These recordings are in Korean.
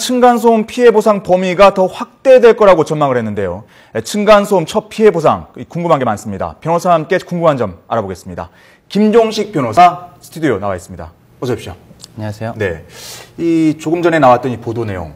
층간소음 피해 보상 범위가 더 확대될 거라고 전망을 했는데요. 층간소음 첫 피해 보상 궁금한 게 많습니다. 변호사와 함께 궁금한 점 알아보겠습니다. 김종식 변호사 스튜디오 나와 있습니다. 어서 오십시오. 안녕하세요. 네, 이 조금 전에 나왔던 이 보도 내용,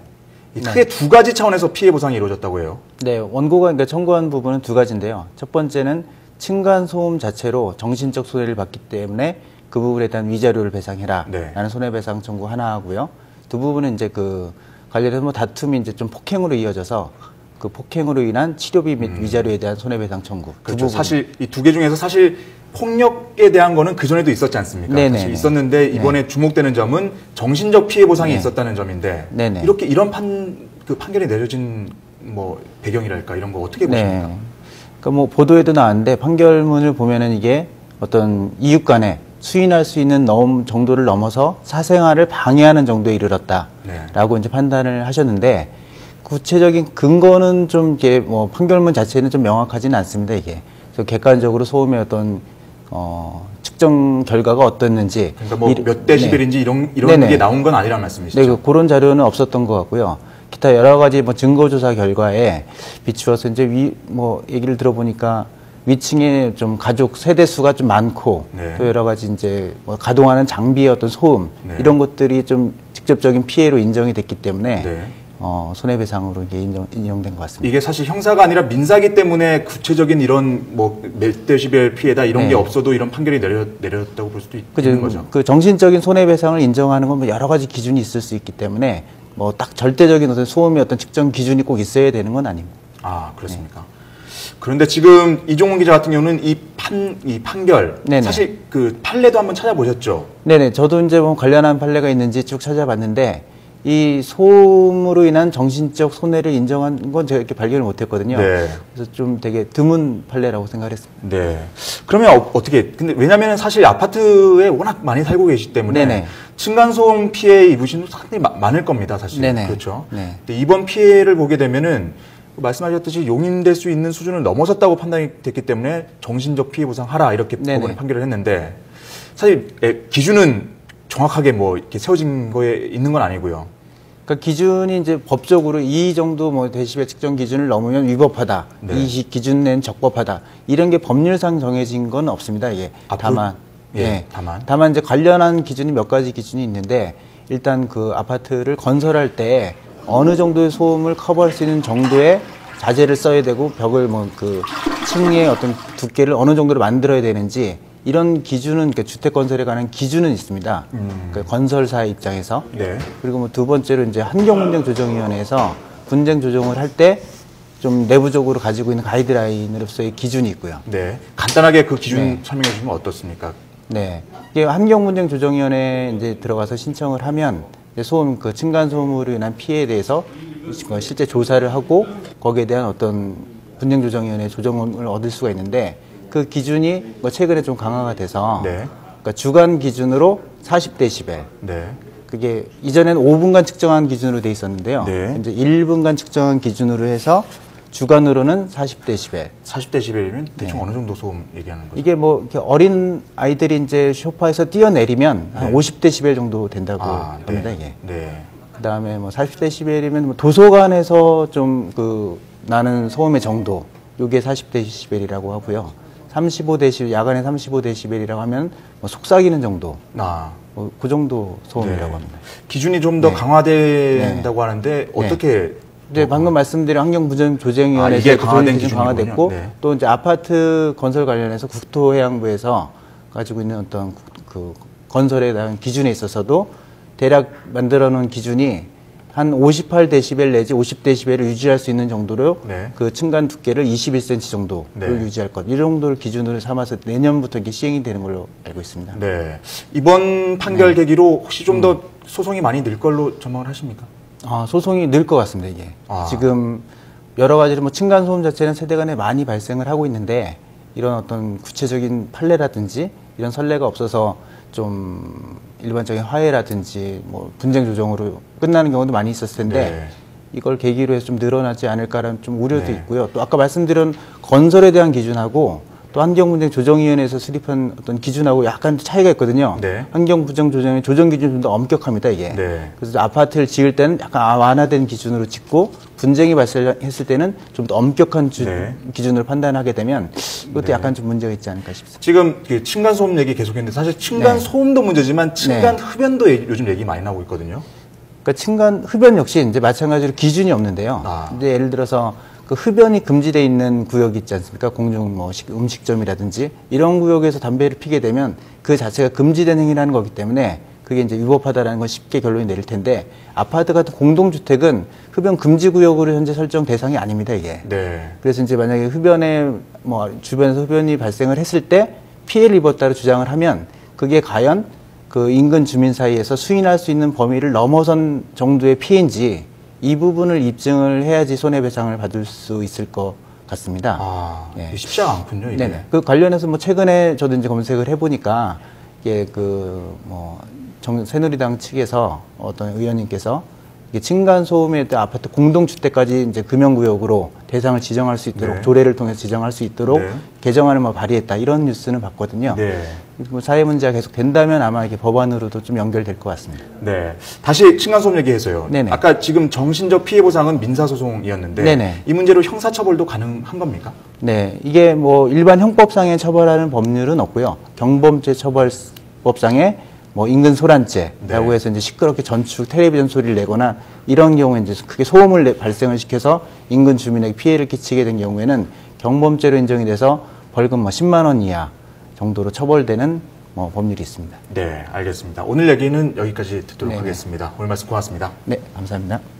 크게 두 가지 차원에서 피해 보상이 이루어졌다고 해요. 네, 원고가 그러니까 청구한 부분은 두 가지인데요. 첫 번째는 층간소음 자체로 정신적 손해를 받기 때문에 그 부분에 대한 위자료를 배상해라 라는 손해배상 청구 하나 하고요. 두 부분은 이제 그 관련해서 뭐 다툼이 이제 좀 폭행으로 이어져서 그 폭행으로 인한 치료비 및 위자료에 대한 손해배상 청구. 그렇죠. 사실 이 두 개 중에서 사실 폭력에 대한 거는 그 전에도 있었지 않습니까? 사실 있었는데 이번에 주목되는 점은 정신적 피해 보상이 있었다는 점인데 이렇게 이런 판결이 내려진 뭐 배경이랄까 이런 거 어떻게 보십니까? 그러니까 뭐 보도에도 나왔는데 판결문을 보면은 이게 어떤 이웃 간에 수인할 수 있는 정도를 넘어서 사생활을 방해하는 정도에 이르렀다라고 이제 판단을 하셨는데 구체적인 근거는 좀 이게 뭐 판결문 자체는 좀 명확하지는 않습니다. 이게 그래서 객관적으로 소음의 어떤 측정 결과가 어땠는지 그러니까 뭐 몇 데시벨인지 이런 게 나온 건 아니란 말씀이시죠? 네, 그런 자료는 없었던 것 같고요. 기타 여러 가지 뭐 증거조사 결과에 비추어서 이제 뭐 얘기를 들어보니까 위층에 좀 가족 세대 수가 좀 많고 또 여러 가지 이제 뭐 가동하는 장비의 어떤 소음 이런 것들이 좀 직접적인 피해로 인정이 됐기 때문에 손해배상으로 이게 인정된 것 같습니다. 이게 사실 형사가 아니라 민사기 때문에 구체적인 이런 뭐 몇 데시벨 피해다 이런 게 없어도 이런 판결이 내렸다고 볼 수도 있는 거죠. 그 정신적인 손해배상을 인정하는 건 뭐 여러 가지 기준이 있을 수 있기 때문에 뭐 딱 절대적인 어떤 소음의 어떤 측정 기준이 꼭 있어야 되는 건 아닙니다. 아, 그렇습니까? 그런데 지금 이종훈 기자 같은 경우는 이 판결 사실 그 판례도 한번 찾아보셨죠? 네네. 저도 이제 뭐 관련한 판례가 있는지 쭉 찾아봤는데 이 소음으로 인한 정신적 손해를 인정한 건 제가 이렇게 발견을 못했거든요. 그래서 좀 되게 드문 판례라고 생각했습니다. 네. 그러면 어떻게? 근데 왜냐하면 사실 아파트에 워낙 많이 살고 계시기 때문에 층간소음 피해 입으신 분 상당히 많을 겁니다, 사실. 그렇죠. 근데 이번 피해를 보게 되면은 말씀하셨듯이 용인될 수 있는 수준을 넘어섰다고 판단이 됐기 때문에 정신적 피해 보상하라 이렇게 법원이 판결을 했는데 사실 기준은 정확하게 뭐 이렇게 세워진 거에 있는 건 아니고요. 그러니까 기준이 이제 법적으로 이 정도 뭐 데시벨 측정 기준을 넘으면 위법하다, 이 기준 내는 적법하다 이런 게 법률상 정해진 건 없습니다. 이게 다만 다만 이제 관련한 기준이 몇 가지 기준이 있는데 일단 그 아파트를 건설할 때 어느 정도의 소음을 커버할 수 있는 정도의 자재를 써야 되고 벽을 뭐 그 층의 어떤 두께를 어느 정도로 만들어야 되는지 이런 기준은 그러니까 주택 건설에 관한 기준은 있습니다. 그러니까 건설사 입장에서 그리고 뭐 두 번째로 이제 환경분쟁조정위원회에서 분쟁 조정을 할 때 좀 내부적으로 가지고 있는 가이드라인으로서의 기준이 있고요. 간단하게 그 기준 설명해 주시면 어떻습니까? 이게 환경분쟁조정위원회에 이제 들어가서 신청을 하면 소음, 그 층간소음으로 인한 피해에 대해서 실제 조사를 하고 거기에 대한 어떤 분쟁조정위원회 조정을 얻을 수가 있는데 그 기준이 뭐 최근에 좀 강화가 돼서 그러니까 주간 기준으로 40데시벨 그게 이전에는 5분간 측정한 기준으로 돼 있었는데요. 이제 1분간 측정한 기준으로 해서 주간으로는 40데시벨. 40데시벨이면 대충 어느 정도 소음 얘기하는 거죠? 이게 뭐 이렇게 어린 아이들이 이제 소파에서 뛰어내리면 한 50데시벨 정도 된다고 합니다, 이게. 그다음에 뭐 40데시벨이면 뭐 도서관에서 좀 그 나는 소음의 정도, 요게 40데시벨이라고 하고요. 35데시벨, 야간에 35데시벨이라고 하면 뭐 속삭이는 정도. 뭐 그 정도 소음이라고 합니다. 기준이 좀 더 강화된다고 하는데 어떻게 방금 말씀드린 환경분쟁조정위원회에서 강화된 기준 강화됐고 또 이제 아파트 건설 관련해서 국토해양부에서 가지고 있는 어떤 그 건설에 대한 기준에 있어서도 대략 만들어 놓은 기준이 한 58데시벨 내지 50데시벨을 유지할 수 있는 정도로 그 층간 두께를 21cm 정도를 유지할 것. 이 정도를 기준으로 삼아서 내년부터 이게 시행이 되는 걸로 알고 있습니다. 이번 판결 계기로 혹시 좀 더 소송이 많이 늘 걸로 전망을 하십니까? 소송이 늘 것 같습니다, 이게. 지금 여러 가지로 뭐 층간소음 자체는 세대 간에 많이 발생을 하고 있는데 이런 어떤 구체적인 판례라든지 이런 선례가 없어서 좀 일반적인 화해라든지 뭐 분쟁 조정으로 끝나는 경우도 많이 있었을 텐데 이걸 계기로 해서 좀 늘어나지 않을까라는 좀 우려도 있고요. 또 아까 말씀드린 건설에 대한 기준하고 또 환경분쟁조정위원회에서 수립한 어떤 기준하고 약간 차이가 있거든요. 네. 환경분쟁조정의 조정 기준이 좀 더 엄격합니다, 이게. 네. 그래서 아파트를 지을 때는 약간 완화된 기준으로 짓고 분쟁이 발생했을 때는 좀 더 엄격한 네. 기준으로 판단하게 되면 이것도 네. 약간 좀 문제가 있지 않을까 싶습니다. 지금 층간소음 얘기 계속했는데 사실 층간소음도 네. 문제지만 층간흡연도 요즘 얘기 많이 나오고 있거든요. 그러니까 층간흡연 역시 이제 마찬가지로 기준이 없는데요. 근데 예를 들어서 그 흡연이 금지되어 있는 구역이 있지 않습니까? 공중 뭐 음식점이라든지 이런 구역에서 담배를 피게 되면 그 자체가 금지된 행위라는 거기 때문에 그게 이제 위법하다라는 건 쉽게 결론이 내릴 텐데 아파트 같은 공동주택은 흡연 금지 구역으로 현재 설정 대상이 아닙니다, 이게. 네. 그래서 이제 만약에 흡연에 뭐 주변에서 흡연이 발생을 했을 때 피해를 입었다고 주장을 하면 그게 과연 그 인근 주민 사이에서 수인할 수 있는 범위를 넘어선 정도의 피해인지 이 부분을 입증을 해야지 손해배상을 받을 수 있을 것 같습니다. 아, 네. 쉽지가 않군요, 이게. 네네. 그 관련해서 뭐 최근에 저도 이제 검색을 해보니까 이게 그 뭐 새누리당 측에서 어떤 의원님께서 이게 층간소음에 아파트 공동주택까지 이제 금연구역으로 대상을 지정할 수 있도록 네. 조례를 통해서 지정할 수 있도록 네. 개정안을 뭐 발의했다 이런 뉴스는 봤거든요. 네. 뭐 사회 문제가 계속 된다면 아마 이게 법안으로도 좀 연결될 것 같습니다. 네. 다시 층간소음 얘기해서요. 네네. 아까 지금 정신적 피해 보상은 민사소송이었는데 네네. 이 문제로 형사처벌도 가능한 겁니까? 네. 이게 뭐 일반 형법상에 처벌하는 법률은 없고요. 경범죄 처벌법상에 뭐 인근 소란죄라고 네. 해서 이제 시끄럽게 전축 텔레비전 소리를 내거나 이런 경우에 이제 크게 소음을 발생을 시켜서 인근 주민에게 피해를 끼치게 된 경우에는 경범죄로 인정이 돼서 벌금 뭐 10만 원 이하 정도로 처벌되는 뭐 법률이 있습니다. 네, 알겠습니다. 오늘 얘기는 여기까지 듣도록 하겠습니다. 오늘 말씀 고맙습니다. 네, 감사합니다.